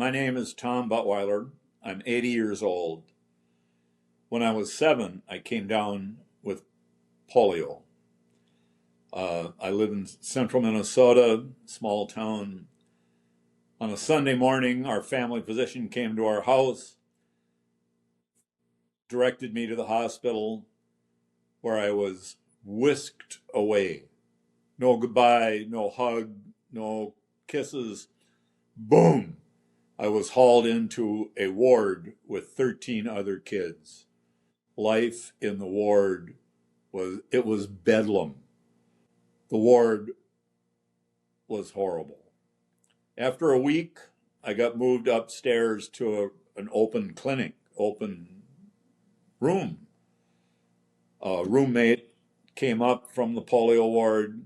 My name is Tom Buttweiler. I'm 80 years old. When I was 7, I came down with polio. I live in central Minnesota, small town. On a Sunday morning, our family physician came to our house, directed me to the hospital, where I was whisked away. No goodbye, no hug, no kisses. Boom! I was hauled into a ward with 13 other kids. Life in the ward was bedlam. The ward was horrible. After a week, I got moved upstairs to an open clinic, open room. A roommate came up from the polio ward.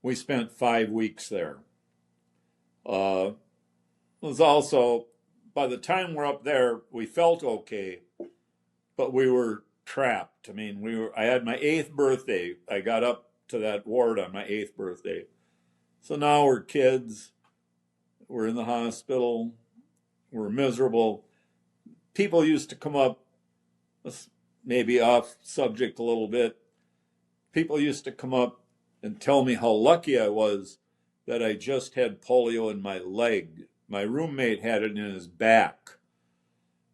We spent 5 weeks there. It was also, by the time we're up there, we felt okay, but we were trapped. I had my 8th birthday. I got up to that ward on my 8th birthday. So now we're kids. We're in the hospital. We're miserable. People used to come up, maybe off subject a little bit. People used to come up and tell me how lucky I was that I just had polio in my leg. My roommate had it in his back.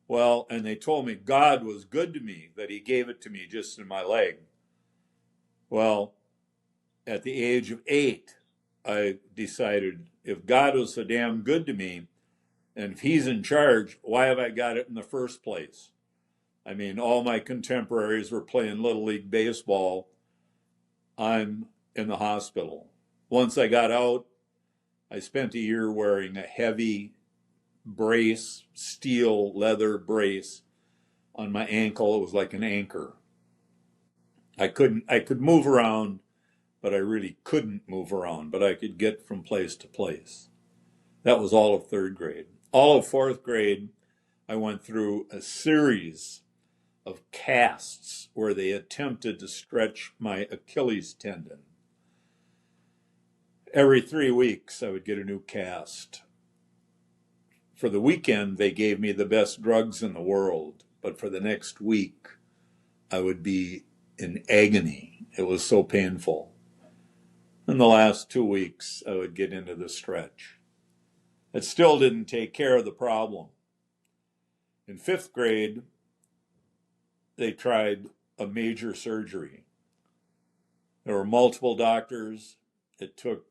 Well, and they told me God was good to me, that he gave it to me just in my leg. Well, at the age of 8, I decided if God was so damn good to me, and if he's in charge, why have I got it in the first place? All my contemporaries were playing Little League Baseball. I'm in the hospital. Once I got out, I spent a year wearing a heavy brace, steel leather brace on my ankle. It was like an anchor. I could move around, but I really couldn't move around, but I could get from place to place. That was all of 3rd grade. All of 4th grade, I went through a series of casts where they attempted to stretch my Achilles tendon. Every 3 weeks, I would get a new cast. For the weekend, they gave me the best drugs in the world, but for the next week, I would be in agony. It was so painful. In the last 2 weeks, I would get into the stretch. It still didn't take care of the problem. In 5th grade, they tried a major surgery. There were multiple doctors. It took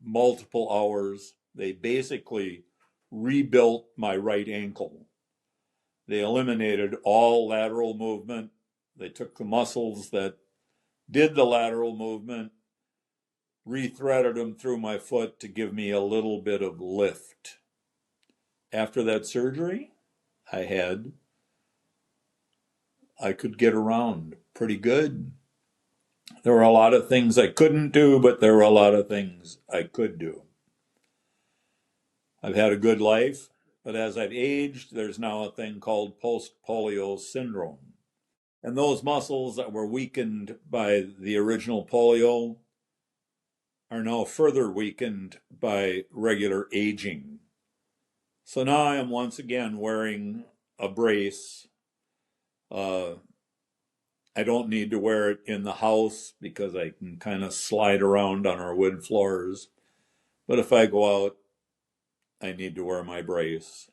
multiple hours. They basically rebuilt my right ankle. They eliminated all lateral movement. They took the muscles that did the lateral movement, rethreaded them through my foot to give me a little bit of lift. After that surgery, I could get around pretty good. There were a lot of things I couldn't do, but there were a lot of things I could do. I've had a good life, but as I've aged, there's now a thing called post-polio syndrome. And those muscles that were weakened by the original polio are now further weakened by regular aging. So now I am once again wearing a brace. I don't need to wear it in the house because I can kind of slide around on our wood floors. But if I go out, I need to wear my brace.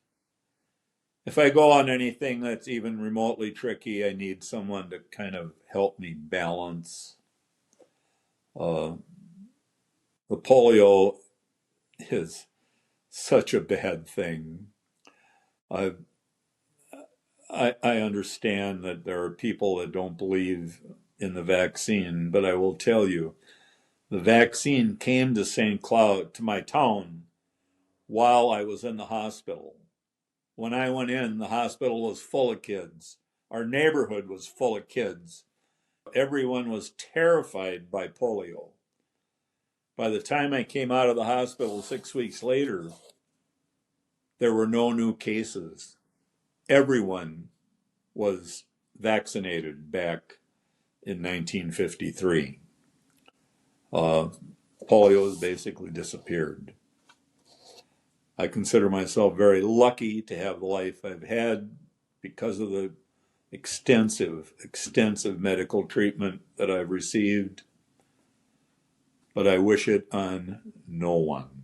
If I go on anything that's even remotely tricky, I need someone to kind of help me balance. The polio is such a bad thing. I understand that there are people that don't believe in the vaccine, but I will tell you, the vaccine came to St. Cloud, to my town, while I was in the hospital. When I went in, the hospital was full of kids. Our neighborhood was full of kids. Everyone was terrified by polio. By the time I came out of the hospital 6 weeks later, there were no new cases. Everyone was vaccinated back in 1953. Polio has basically disappeared. I consider myself very lucky to have the life I've had because of the extensive medical treatment that I've received, but I wish it on no one.